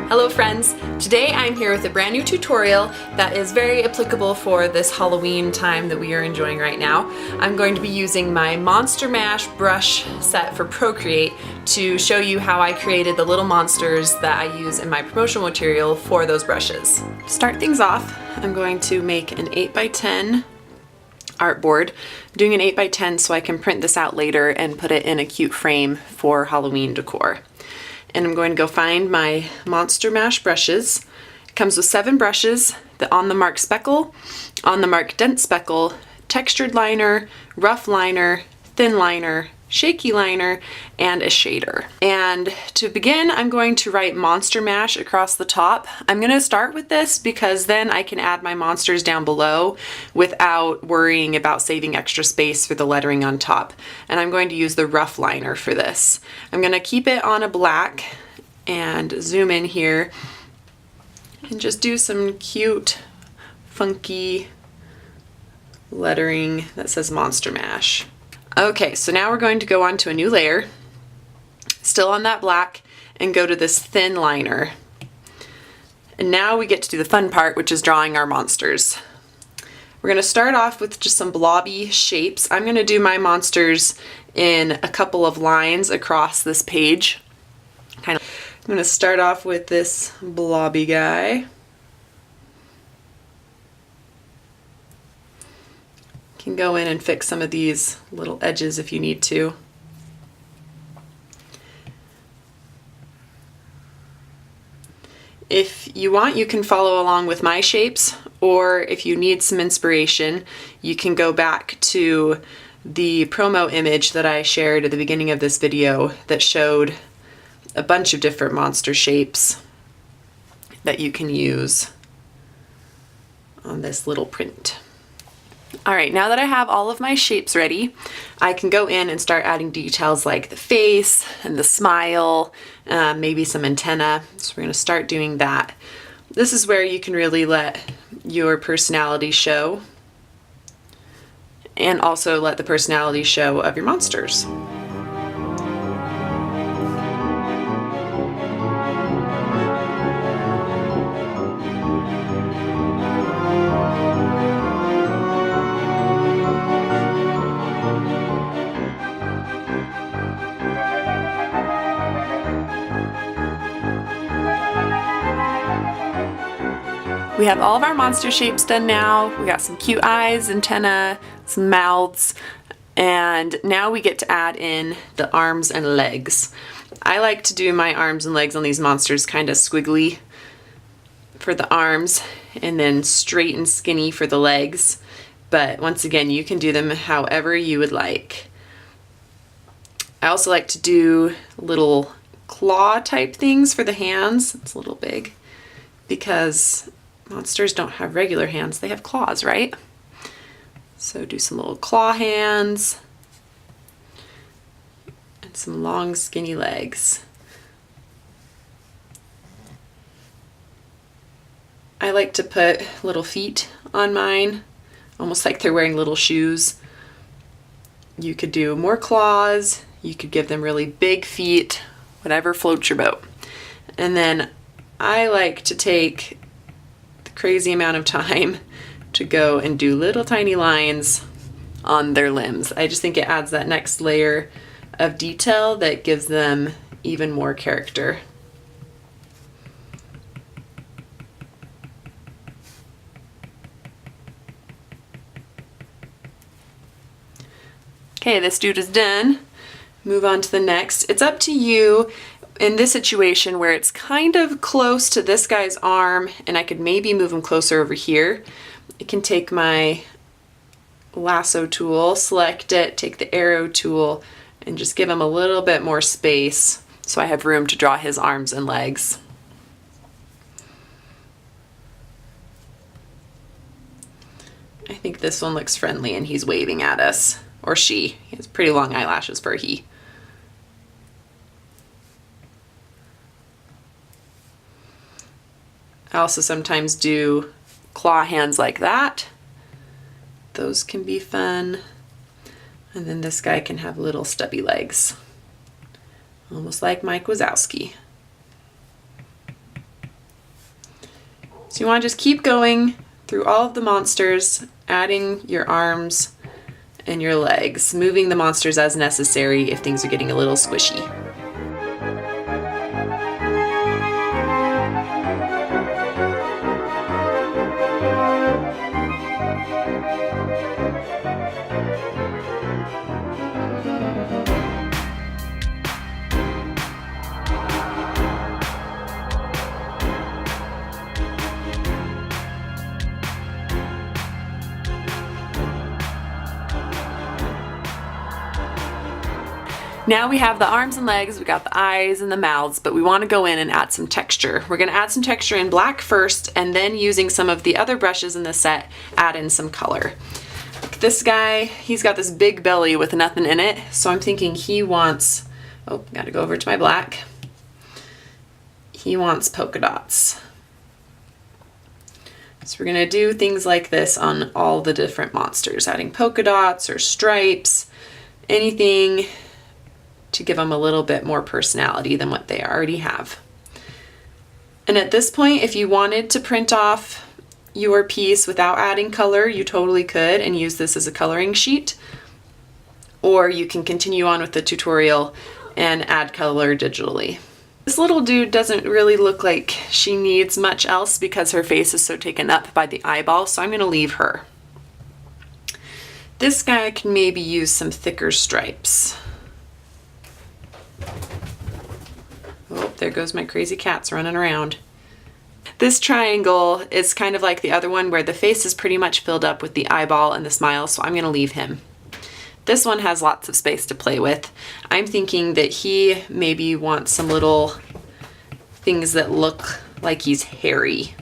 Hello friends! Today I'm here with a brand new tutorial that is very applicable for this Halloween time that we are enjoying right now. I'm going to be using my Monster Mash brush set for Procreate to show you how I created the little monsters that I use in my promotional material for those brushes. To start things off, I'm going to make an 8x10 artboard. I'm doing an 8x10 so I can print this out later and put it in a cute frame for Halloween decor. And I'm going to go find my Monster Mash brushes. It comes with 7 brushes, the On the Mark Speckle, On the Mark Dent Speckle, Textured Liner, Rough Liner, Thin Liner, Shaky Liner, and a shader. And to begin, I'm going to write Monster Mash across the top. I'm going to start with this because then I can add my monsters down below without worrying about saving extra space for the lettering on top. And I'm going to use the rough liner for this. I'm going to keep it on a black and zoom in here and just do some cute, funky lettering that says Monster Mash. Okay, so now we're going to go on to a new layer, still on that black, and go to this thin liner. And now we get to do the fun part, which is drawing our monsters. We're going to start off with just some blobby shapes. I'm going to do my monsters in a couple of lines across this page. I'm going to start off with this blobby guy. Can go in and fix some of these little edges if you need to. If you want, you can follow along with my shapes, or if you need some inspiration, you can go back to the promo image that I shared at the beginning of this video that showed a bunch of different monster shapes that you can use on this little print. Alright, now that I have all of my shapes ready, I can go in and start adding details like the face and the smile, maybe some antenna. So we're going to start doing that. This is where you can really let your personality show, and also let the personality show of your monsters. We have all of our monster shapes done now. We got some cute eyes, antenna, some mouths, and now we get to add in the arms and legs. I like to do my arms and legs on these monsters kind of squiggly for the arms and then straight and skinny for the legs. But once again, you can do them however you would like. I also like to do little claw type things for the hands. It's a little big because monsters don't have regular hands, they have claws, right? So do some little claw hands and some long skinny legs. I like to put little feet on mine, almost like they're wearing little shoes. You could do more claws, you could give them really big feet, whatever floats your boat. And then I like to take crazy amount of time to go and do little tiny lines on their limbs. I just think it adds that next layer of detail that gives them even more character. Okay, this dude is done. Move on to the next. It's up to you in this situation where it's kind of close to this guy's arm and I could maybe move him closer over here. I can take my lasso tool, select it, take the arrow tool, and just give him a little bit more space so I have room to draw his arms and legs. I think this one looks friendly and he's waving at us, or she. He has pretty long eyelashes for a he. I also sometimes do claw hands like that. Those can be fun. And then this guy can have little stubby legs almost like Mike Wazowski. So you want to just keep going through all of the monsters, adding your arms and your legs, moving the monsters as necessary if things are getting a little squishy. Now we have the arms and legs, we got the eyes and the mouths, but we want to go in and add some texture. We're going to add some texture in black first, and then using some of the other brushes in the set, add in some color. This guy, he's got this big belly with nothing in it, so I'm thinking he wants, oh, gotta go over to my black. He wants polka dots. So we're gonna do things like this on all the different monsters, adding polka dots or stripes, anything to give them a little bit more personality than what they already have. And at this point, if you wanted to print off your piece without adding color, you totally could and use this as a coloring sheet. Or you can continue on with the tutorial and add color digitally. This little dude doesn't really look like she needs much else because her face is so taken up by the eyeball, so I'm gonna leave her. This guy can maybe use some thicker stripes. Oh, there goes my crazy cats running around. This triangle is kind of like the other one where the face is pretty much filled up with the eyeball and the smile, so I'm gonna leave him. This one has lots of space to play with. I'm thinking that he maybe wants some little things that look like he's hairy.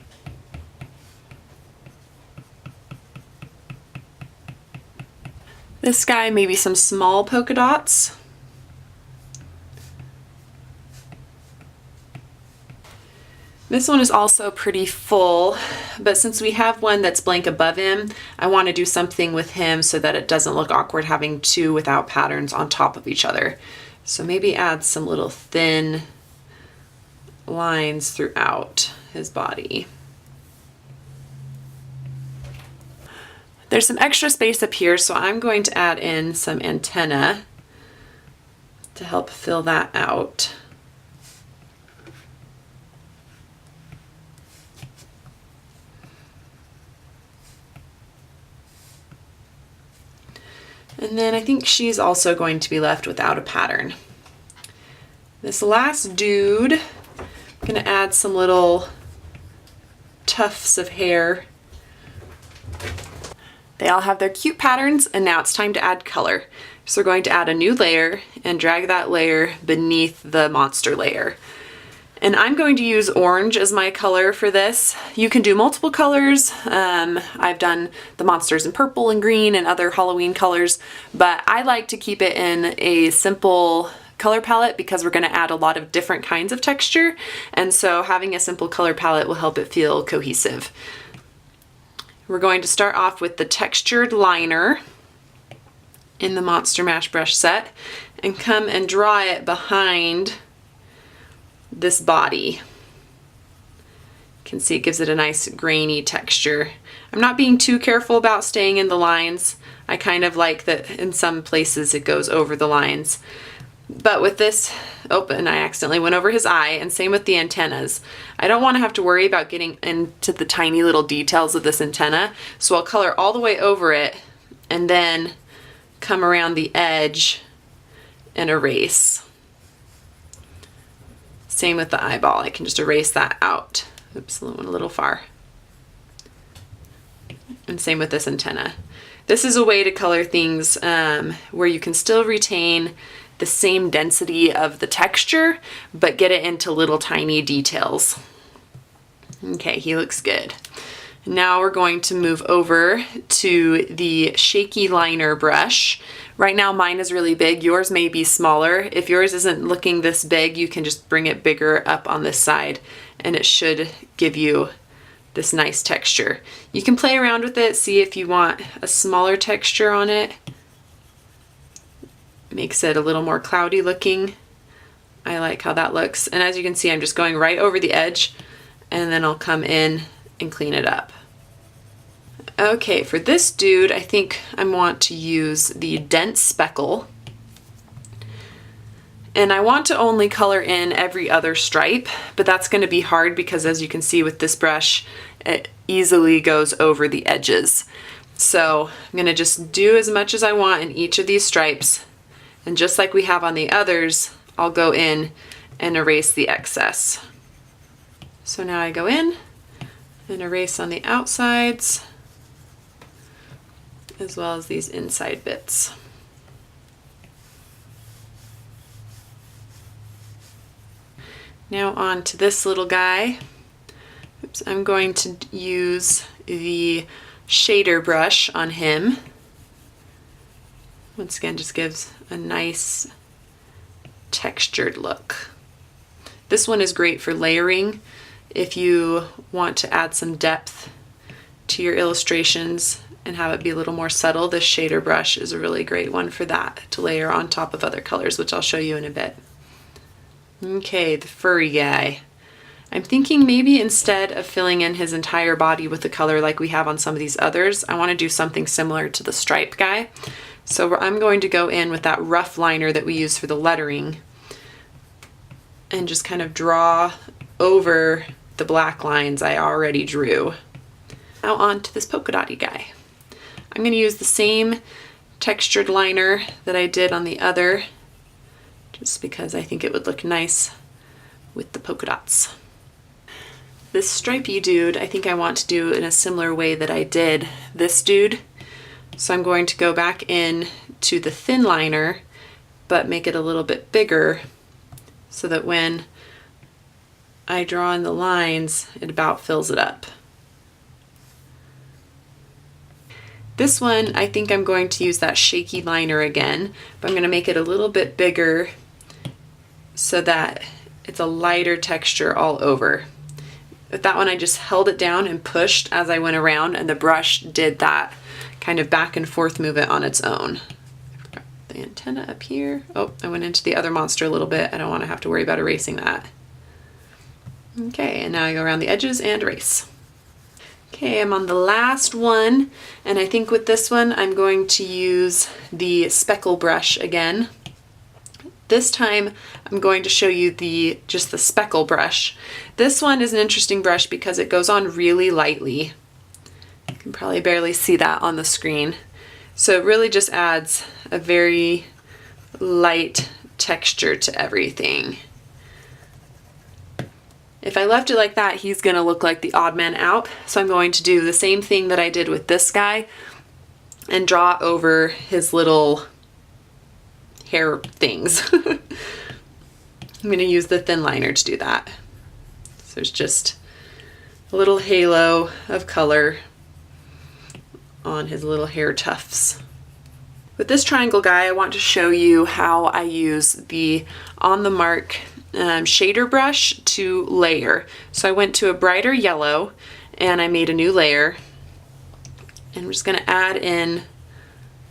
This guy, maybe some small polka dots. This one is also pretty full, but since we have one that's blank above him, I want to do something with him so that it doesn't look awkward having two without patterns on top of each other. So maybe add some little thin lines throughout his body. There's some extra space up here, so I'm going to add in some antenna to help fill that out. And then I think she's also going to be left without a pattern. This last dude, I'm gonna add some little tufts of hair. They all have their cute patterns, and now it's time to add color. So we're going to add a new layer and drag that layer beneath the monster layer. And I'm going to use orange as my color for this. You can do multiple colors. I've done the monsters in purple and green and other Halloween colors, but I like to keep it in a simple color palette because we're gonna add a lot of different kinds of texture. And so having a simple color palette will help it feel cohesive. We're going to start off with the textured liner in the Monster Mash brush set and come and draw it behind this body. You can see it gives it a nice grainy texture. I'm not being too careful about staying in the lines. I kind of like that in some places it goes over the lines. But with this, oh, and I accidentally went over his eye, and same with the antennas. I don't want to have to worry about getting into the tiny little details of this antenna, so I'll color all the way over it and then come around the edge and erase. Same with the eyeball, I can just erase that out. Oops, went a little far. And same with this antenna. This is a way to color things where you can still retain the same density of the texture, but get it into little tiny details. Okay, he looks good. Now we're going to move over to the shaky liner brush. Right now mine is really big, yours may be smaller. If yours isn't looking this big, you can just bring it bigger up on this side and it should give you this nice texture. You can play around with it, see if you want a smaller texture on it. Makes it a little more cloudy looking. I like how that looks. And as you can see, I'm just going right over the edge, and then I'll come in and clean it up. Okay, for this dude, I think I want to use the dense speckle. And I want to only color in every other stripe, but that's going to be hard because, as you can see with this brush, it easily goes over the edges. So I'm going to just do as much as I want in each of these stripes. And just like we have on the others, I'll go in and erase the excess. So now I go in and erase on the outsides, as well as these inside bits. Now on to this little guy. Oops, I'm going to use the shader brush on him. Once again, just gives a nice textured look. This one is great for layering. If you want to add some depth to your illustrations and have it be a little more subtle, this shader brush is a really great one for that, to layer on top of other colors, which I'll show you in a bit. Okay, the furry guy. I'm thinking maybe instead of filling in his entire body with the color like we have on some of these others, I want to do something similar to the stripe guy. So I'm going to go in with that rough liner that we use for the lettering and just kind of draw over the black lines I already drew. Now on to this polka dotty guy. I'm going to use the same textured liner that I did on the other, just because I think it would look nice with the polka dots. This stripey dude, I think I want to do in a similar way that I did this dude. So I'm going to go back in to the thin liner, but make it a little bit bigger so that when I draw in the lines, it about fills it up. This one, I think I'm going to use that shaky liner again, but I'm going to make it a little bit bigger so that it's a lighter texture all over. With that one, I just held it down and pushed as I went around, and the brush did that kind of back and forth movement on its own. I forgot the antenna up here. Oh, I went into the other monster a little bit. I don't want to have to worry about erasing that. Okay, and now I go around the edges and erase. Okay, I'm on the last one, and I think with this one I'm going to use the speckle brush again. This time I'm going to show you just the speckle brush. This one is an interesting brush because it goes on really lightly. You can probably barely see that on the screen. So it really just adds a very light texture to everything. If I left it like that, he's gonna look like the odd man out. So I'm going to do the same thing that I did with this guy and draw over his little hair things. I'm gonna use the thin liner to do that. So there's just a little halo of color on his little hair tufts. With this triangle guy, I want to show you how I use the On the Mark shader brush to layer. So I went to a brighter yellow and I made a new layer, and we're just going to add in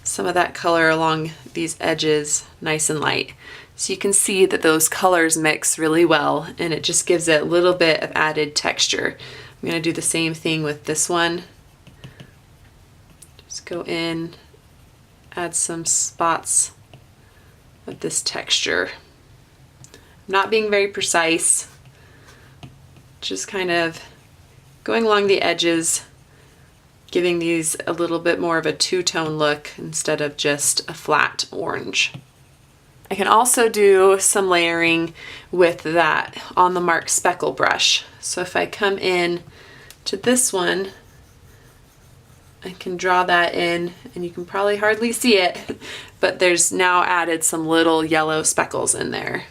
some of that color along these edges nice and light. So you can see that those colors mix really well, and it just gives it a little bit of added texture. I'm going to do the same thing with this one. Just go in, add some spots of this texture. I'm not being very precise, just kind of going along the edges, giving these a little bit more of a two-tone look instead of just a flat orange. I can also do some layering with that On the Mark speckle brush. So if I come in to this one, I can draw that in, and you can probably hardly see it, but there's now added some little yellow speckles in there.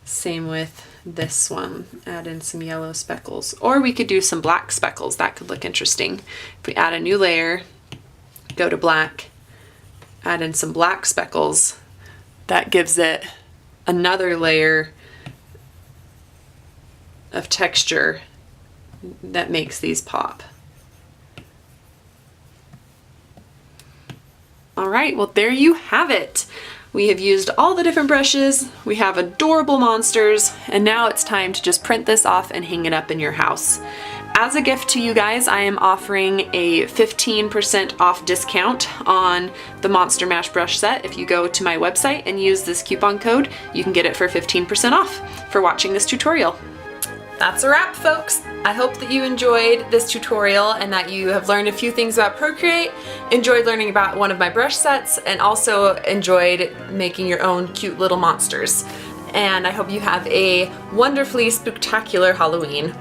Same with this one, add in some yellow speckles. Or we could do some black speckles, that could look interesting. If we add a new layer, go to black, add in some black speckles, that gives it another layer of texture that makes these pop. All right, well there you have it. We have used all the different brushes, we have adorable monsters, and now it's time to just print this off and hang it up in your house. As a gift to you guys, I am offering a 15% off discount on the Monster Mash brush set. If you go to my website and use this coupon code, you can get it for 15% off for watching this tutorial. That's a wrap, folks. I hope that you enjoyed this tutorial and that you have learned a few things about Procreate, enjoyed learning about one of my brush sets, and also enjoyed making your own cute little monsters. And I hope you have a wonderfully spectacular Halloween.